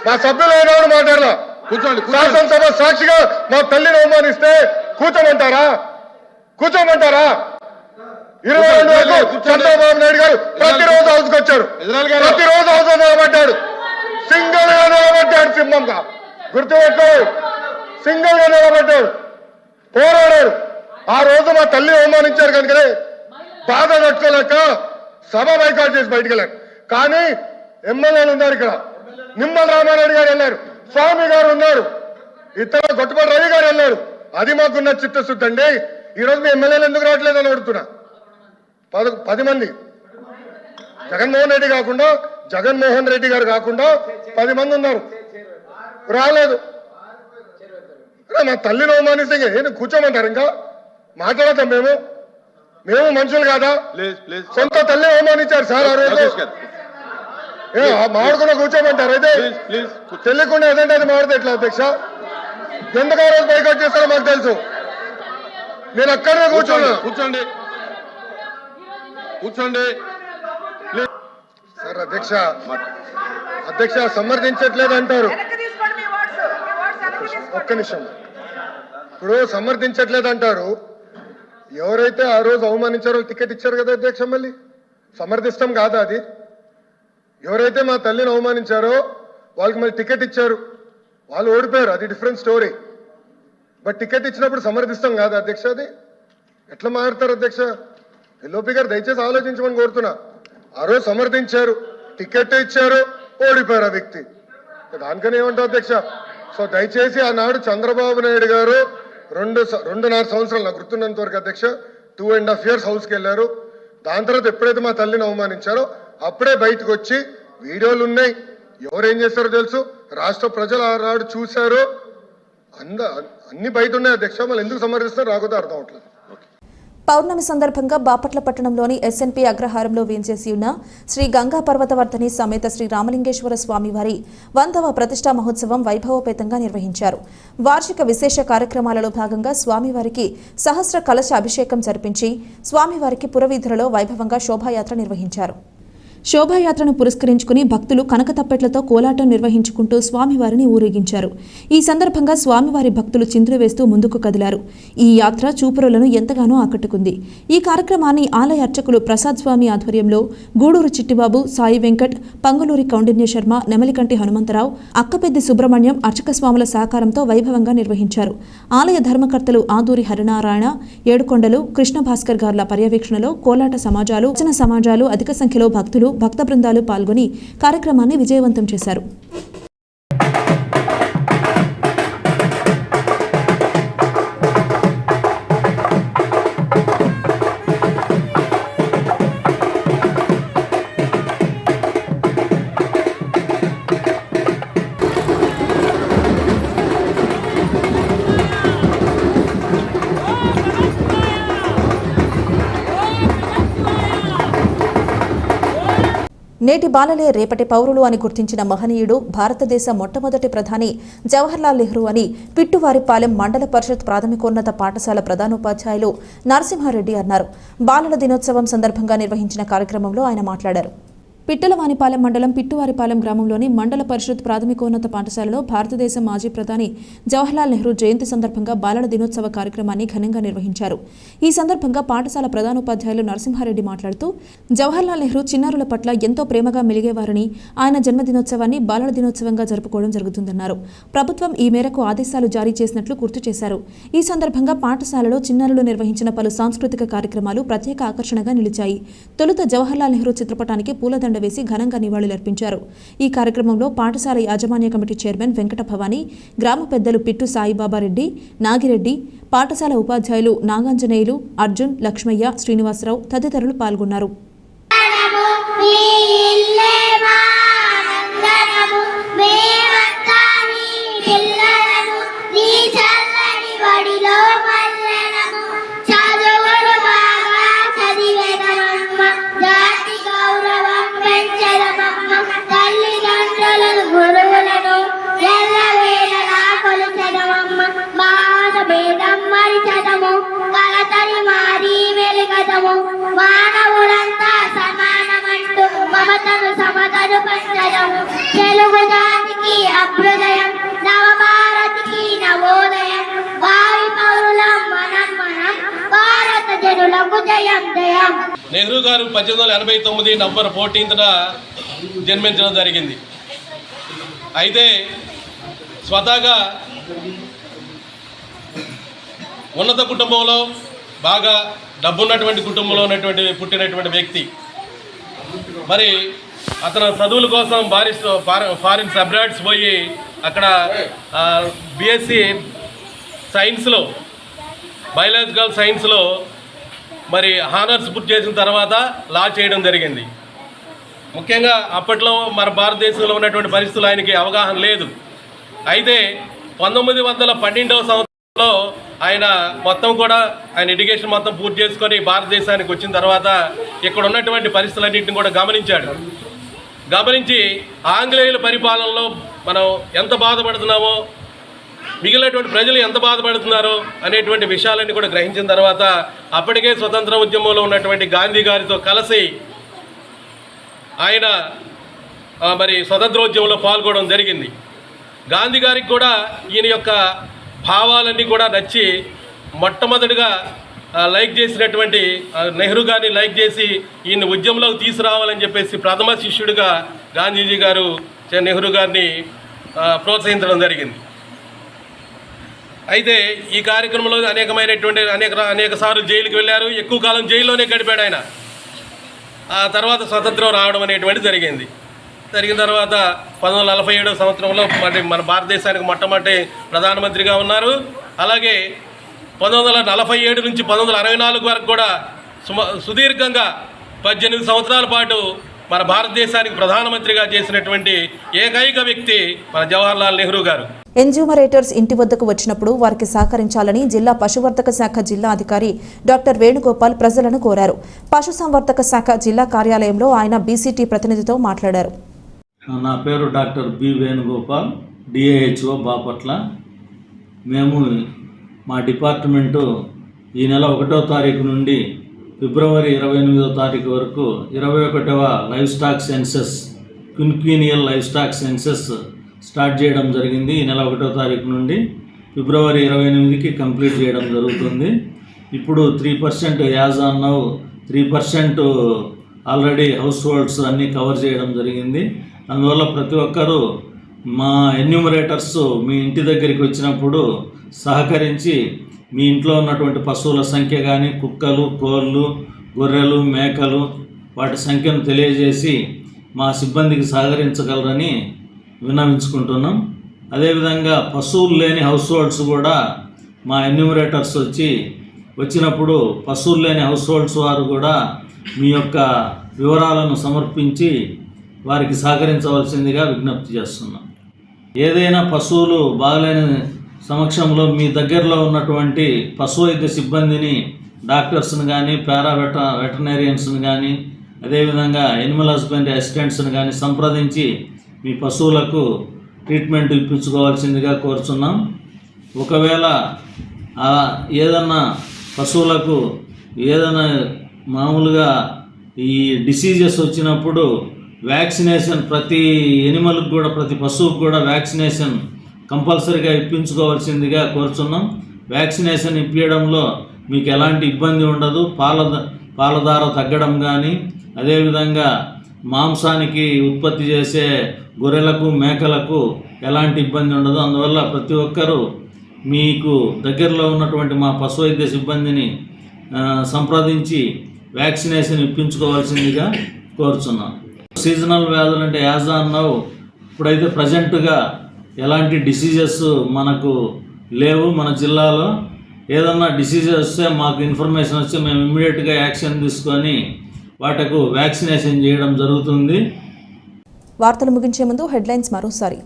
మా సభ్యులు ఏనాడు మాట్లాడలా. కూర్చోండి. శాసనసభ సాక్షిగా మా తల్లిని అవమానిస్తే కూర్చోమంటారా? కూర్చోమంటారా? 22 వరకు చంద్రబాబు నాయుడు గారు ప్రతిరోజు హౌస్కి వచ్చారు, ప్రతిరోజు హౌస్ నిలబడ్డాడు, సింగిల్ గా నిలబడ్డాడు, సింహంగా గుర్తుపెట్టు. సింగిల్ గా నిలబడ్డాడు, పోరాడాడు. ఆ రోజు మా తల్లిని అవమానించారు కనుకనే బాధ తట్టుకోలేక సభ బైకాట్ చేసి బయటికి వెళ్ళారు. కానీ ఎమ్మెల్యేలు ఉన్నారు ఇక్కడ. నిమ్మల రామారెడ్డి గారు వెళ్ళారు, స్వామి గారు ఉన్నారు, ఇతర గొట్టుపల్లి రవి గారు వెళ్ళారు. అది మాకున్న చిత్తశుద్ధి అండి. ఈరోజు మీ ఎమ్మెల్యేలు ఎందుకు రావట్లేదు అని అడుగుతున్నా. 10 మంది జగన్మోహన్ రెడ్డి గారు కాకుండా 10 మంది ఉన్నారు, రాలేదు. మా తల్లిని అవమానిస్తే ఏంటి కూర్చోమంటారు? ఇంకా మాట్లాడతాం మేము మనుషులు కాదా? సొంత తల్లి అవమానించారు సార్ ఆ రోజు. మాడుకున్న కూర్చోమంటారు అయితే తెలియకుండా ఏదంటే అది మాడితే ఎట్లా అధ్యక్ష? ఎందుకు ఆ రోజు బైకౌట్ చేస్తారో మాకు తెలుసు. నేను అక్కడే కూర్చోండి సార్. అధ్యక్ష సమర్థించట్లేదు అంటారు. ఒక్క నిమిషం. ఇప్పుడు సమర్థించట్లేదు అంటారు. ఎవరైతే ఆ రోజు అవమానించారో టికెట్ ఇచ్చారు కదా అధ్యక్ష. మళ్ళీ సమర్థిస్తాం కాదా అది? ఎవరైతే మా తల్లిని అవమానించారో వాళ్ళకి మళ్ళీ టికెట్ ఇచ్చారు, వాళ్ళు ఓడిపోయారు, అది డిఫరెంట్ స్టోరీ. బట్ టికెట్ ఇచ్చినప్పుడు సమర్థిస్తాం కాదా అధ్యక్ష? అది ఎట్లా మారుతారు అధ్యక్ష? ఎల్ఓపి గారు దయచేసి ఆలోచించమని కోరుతున్నా. ఆ రోజు సమర్థించారు, టికెట్ ఇచ్చారు, ఓడిపోయారు ఆ వ్యక్తి. దానికని ఏమంటారు అధ్యక్ష? సో దయచేసి ఆనాడు చంద్రబాబు నాయుడు గారు 2.5 సంవత్సరాలు నాకు గుర్తున్నంత వరకు అధ్యక్ష 2.5 years హౌస్కి వెళ్ళారు. దాని తర్వాత ఎప్పుడైతే మా తల్లిని అవమానించారో అప్పుడే బయటకు వచ్చి వీడియోలు ఉన్నాయి, ఎవరేం చేస్తారో తెలుసు, రాష్ట్ర ప్రజలు ఆనాడు చూశారు, అన్ని బయట ఉన్నాయి అధ్యక్ష. మళ్ళీ ఎందుకు సమర్థిస్తారో రాకపోతే అర్థం అవట్లేదు. పౌర్ణమి సందర్భంగా బాపట్ల పట్టణంలోని ఎస్ఎన్పి అగ్రహారంలో వేంచేసి ఉన్న శ్రీ గంగా పర్వతవర్ధని సమేత శ్రీ రామలింగేశ్వర స్వామివారి 100వ ప్రతిష్టా మహోత్సవం వైభవోపేతంగా నిర్వహించారు. వార్షిక విశేష కార్యక్రమాలలో భాగంగా స్వామివారికి సహస్ర కలశ అభిషేకం జరిపించి స్వామివారికి పురవీధులలో వైభవంగా శోభాయాత్ర నిర్వహించారు. శోభాయాత్రను పురస్కరించుకుని భక్తులు కనకతప్పెట్లతో కోలాటం నిర్వహించుకుంటూ స్వామివారిని ఊరేగించారు. ఈ సందర్భంగా స్వామివారి భక్తులు చిందులు వేస్తూ ముందుకు కదిలారు. ఈ యాత్ర చూపురులను ఎంతగానో ఆకట్టుకుంది. ఈ కార్యక్రమాన్ని ఆలయ అర్చకులు ప్రసాద్ స్వామి ఆధ్వర్యంలో గూడూరు చిట్టిబాబు, సాయి వెంకట్, పంగులూరి కౌండిన్య శర్మ, నెమలికంటి హనుమంతరావు, అక్కపెద్ది సుబ్రహ్మణ్యం అర్చక స్వాముల సహకారంతో వైభవంగా నిర్వహించారు. ఆలయ ధర్మకర్తలు ఆదూరి హరినారాయణ, ఏడుకొండలు, కృష్ణ భాస్కర్ గార్ల పర్యవేక్షణలో కోలాట సమాజాలు, వచన సమాజాలు, అధిక సంఖ్యలో భక్తులు, భక్త బృందాలు పాల్గొని కార్యక్రమాన్ని విజయవంతం చేశారు. నేటి బాలలే రేపటి పౌరులు అని గుర్తించిన మహనీయుడు భారతదేశ మొట్టమొదటి ప్రధాని జవహర్లాల్ నెహ్రూ అని పిట్టువారిపాలెం మండల పరిషత్ ప్రాథమికోన్నత పాఠశాల ప్రధానోపాధ్యాయులు నరసింహారెడ్డి అన్నారు. బాలల దినోత్సవం సందర్భంగా నిర్వహించిన కార్యక్రమంలో ఆయన మాట్లాడారు. పిట్టలవానిపాలెం మండలం పిట్టువారిపాలెం గ్రామంలోని మండల పరిషత్ ప్రాథమికోన్నత పాఠశాలలో భారతదేశ మాజీ ప్రధాని జవహర్లాల్ నెహ్రూ జయంతి సందర్భంగా బాలల దినోత్సవ కార్యక్రమాన్ని ఘనంగా నిర్వహించారు. ఈ సందర్భంగా పాఠశాల ప్రధానోపాధ్యాయులు నరసింహారెడ్డి మాట్లాడుతూ జవహర్లాల్ నెహ్రూ చిన్నారుల పట్ల ఎంతో ప్రేమగా మెలిగేవారని, ఆయన జన్మదినోత్సవాన్ని బాలల దినోత్సవంగా జరుపుకోవడం జరుగుతుందన్నారు. ప్రభుత్వం ఈ మేరకు ఆదేశాలు జారీ చేసినట్లు గుర్తు చేశారు. ఈ సందర్భంగా పాఠశాలలో చిన్నారులు నిర్వహించిన పలు సాంస్కృతిక కార్యక్రమాలు ప్రత్యేక ఆకర్షణగా నిలిచాయి. తొలుత జవహర్లాల్ నెహ్రూ చిత్రపటానికి పూలదండ వేసి ఘనంగా నివాళులర్పించారు. ఈ కార్యక్రమంలో పాఠశాల యాజమాన్య కమిటీ చైర్మన్ వెంకట భవానీ, గ్రామ పెద్దలు పిట్టు సాయిబాబారెడ్డి, నాగిరెడ్డి, పాఠశాల ఉపాధ్యాయులు నాగాంజనేయులు, అర్జున్, లక్ష్మయ్య, శ్రీనివాసరావు తదితరులు పాల్గొన్నారు. తెలుగుదానికి అభ్యుదయం, నవభారతికి నవోదయం, భావి పౌరులం మనం భారత జనులకు జయం జయం. నెహ్రూ గారు 1889 నవంబర్ 14న జన్మించడం జరిగింది. అయితే స్వతహాగా ఉన్నత కుటుంబంలో బాగా డబ్బున్నటువంటి కుటుంబంలో పుట్టినటువంటి వ్యక్తి. మరి అతను చదువుల కోసం ఫారిన్ అబ్రాడ్స్ పోయి అక్కడ బిఎస్సి సైన్స్లో, బయాలజికల్ సైన్స్లో మరి హానర్స్ పూర్తి చేసిన తర్వాత లా చేయడం జరిగింది. ముఖ్యంగా అప్పట్లో మన భారతదేశంలో ఉన్నటువంటి పరిస్థితులు ఆయనకి అవగాహన లేదు. అయితే 1912వ సంవత్సరంలో ఆయన మొత్తం కూడా ఆయన ఎడ్యుకేషన్ మొత్తం పూర్తి చేసుకొని భారతదేశానికి వచ్చిన తర్వాత ఇక్కడ ఉన్నటువంటి పరిస్థితులన్నింటిని కూడా గమనించి ఆంగ్లేయుల పరిపాలనలో మనం ఎంత బాధపడుతున్నామో, మిగిలినటువంటి ప్రజలు ఎంత బాధపడుతున్నారో అనేటువంటి విషయాలన్నీ కూడా గ్రహించిన తర్వాత అప్పటికే స్వతంత్ర ఉద్యమంలో ఉన్నటువంటి గాంధీ గారితో కలిసి ఆయన మరి స్వతంత్రోద్యమంలో పాల్గొనడం జరిగింది. గాంధీ గారికి కూడా ఈయన యొక్క భావాలన్నీ కూడా నచ్చి మొట్టమొదటిగా లైక్ చేసినటువంటి నెహ్రూ గారిని లైక్ చేసి ఈయన ఉద్యమంలోకి తీసుకురావాలని చెప్పేసి ప్రథమ శిష్యుడిగా గాంధీజీ గారు నెహ్రూ గారిని ప్రోత్సహించడం జరిగింది. అయితే ఈ కార్యక్రమంలో అనేక సార్లు జైలుకి వెళ్ళారు. ఎక్కువ కాలం జైల్లోనే గడిపాడు ఆయన. ఆ తర్వాత స్వతంత్రం రావడం అనేటువంటిది జరిగిన తర్వాత 1947వ సంవత్సరంలో మన భారతదేశానికి మొట్టమొదటి ప్రధానమంత్రిగా ఉన్నారు. అలాగే 1947 నుంచి 1964 వరకు కూడా సుదీర్ఘంగా 18 సంవత్సరాల పాటు మన భారతదేశానికి ప్రధానమంత్రిగా చేసినటువంటి ఏకైక వ్యక్తి మన జవహర్లాల్ నెహ్రూ గారు. ఎన్యూమరేటర్స్ ఇంటి వద్దకు వచ్చినప్పుడు వారికి సహకరించాలని జిల్లా పశువర్ధక శాఖ జిల్లా అధికారి డాక్టర్ వేణుగోపాల్ ప్రజలను కోరారు. పశుసంవర్ధక శాఖ జిల్లా కార్యాలయంలో ఆయన బీసీటీ ప్రతినిధితో మాట్లాడారు. నా పేరు డాక్టర్ బి వేణుగోపాల్, డిఏహెచ్ఓ బాపట్ల. మేము మా డిపార్ట్మెంటు ఈ నెల 1వ తారీఖు నుండి ఫిబ్రవరి 28వ తారీఖు వరకు 21వ live stock census, quinquennial live stock census start చేయడం జరిగింది. ఈ నెల 1వ తారీఖు నుండి ఫిబ్రవరి 28కి కంప్లీట్ చేయడం జరుగుతుంది. ఇప్పుడు 3% as on now 3% already house holds అన్నీ కవర్ చేయడం జరిగింది. అందువల్ల ప్రతి ఒక్కరూ మా ఎన్యూమరేటర్స్ మీ ఇంటి దగ్గరికి వచ్చినప్పుడు సహకరించి మీ ఇంట్లో ఉన్నటువంటి పశువుల సంఖ్య కానీ, కుక్కలు, కోళ్ళు, గొర్రెలు, మేకలు వాటి సంఖ్యను తెలియజేసి మా సిబ్బందికి సహకరించగలరని విన్నవించుకుంటున్నాం. అదేవిధంగా పశువులు లేని హౌస్ హోల్డ్స్ కూడా మా ఎన్యూమరేటర్స్ వచ్చినప్పుడు పశువులు లేని హౌస్ హోల్డ్స్ వారు కూడా మీ యొక్క వివరాలను సమర్పించి వారికి సహకరించవలసిందిగా విజ్ఞప్తి చేస్తున్నాం. ఏదైనా పశువులు బాగలేని సమక్షంలో మీ దగ్గరలో ఉన్నటువంటి పశు వైద్య సిబ్బందిని, డాక్టర్స్ని కానీ, వెటర్నరీయన్స్ని కానీ, అదేవిధంగా ఎనిమల్ హస్బెండరీ అసిస్టెంట్స్ని కానీ సంప్రదించి మీ పశువులకు ట్రీట్మెంట్ ఇప్పించుకోవాల్సిందిగా కోరుచున్నాం. ఒకవేళ ఏదన్నా పశువులకు ఏదైనా మామూలుగా ఈ డిసీజెస్ వచ్చినప్పుడు వ్యాక్సినేషన్ ప్రతి ఎనిమల్కి కూడా, ప్రతి పశువుకు కూడా వ్యాక్సినేషన్ కంపల్సరీగా ఇప్పించుకోవాల్సిందిగా కోరుచున్నాం. వ్యాక్సినేషన్ ఇప్పించడంలో మీకు ఎలాంటి ఇబ్బంది ఉండదు. పాలధార తగ్గడం కానీ, అదేవిధంగా మాంసానికి ఉత్పత్తి చేసే గొర్రెలకు, మేకలకు ఎలాంటి ఇబ్బంది ఉండదు. అందువల్ల ప్రతి ఒక్కరూ మీకు దగ్గరలో ఉన్నటువంటి మా పశు వైద్య సిబ్బందిని సంప్రదించి వ్యాక్సినేషన్ ఇప్పించుకోవాల్సిందిగా కోరుచున్నాం. సీజనల్ వ్యాధులు అంటే యాజ్ ఆన్ నౌ ఇప్పుడైతే ప్రజెంట్గా ఎలాంటి డిసీజెస్ మనకు లేవు. మన జిల్లాలో ఏదన్నా డిసీజెస్ వస్తే మాకు ఇన్ఫర్మేషన్ వస్తే మేము ఇమ్మీడియట్గా యాక్షన్ తీసుకొని వాటికి వ్యాక్సినేషన్ చేయడం జరుగుతుంది. వార్తలు ముగించే ముందు హెడ్లైన్స్ మరోసారి.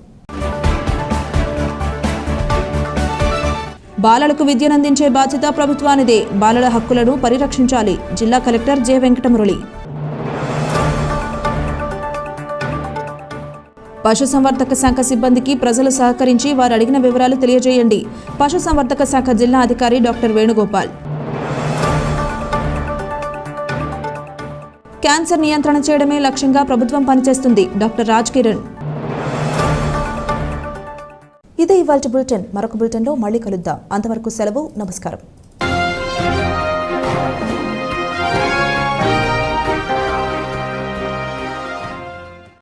బాలలకు విద్యనందించే బాధ్యత ప్రభుత్వానిదే. బాలల హక్కులను పరిరక్షించాలి. జిల్లా కలెక్టర్ జె వెంకటమురళి. పశుసంవర్ధక శాఖ సిబ్బందికి ప్రజలు సహకరించి వారు అడిగిన వివరాలు తెలియజేయండి. పశుసంవర్ధక శాఖ జిల్లా అధికారి డాక్టర్ వేణుగోపాల్. క్యాన్సర్ నియంత్రణ చేయడమే లక్ష్యంగా ప్రభుత్వం పనిచేస్తుంది. డాక్టర్ రాజ్ కిరణ్. ఇదే ఇవాల్టి బులెటిన్. మరొక బులెటిన్లో మళ్ళీ కలుద్దాం. అంతవరకు సెలవు. నమస్కారం.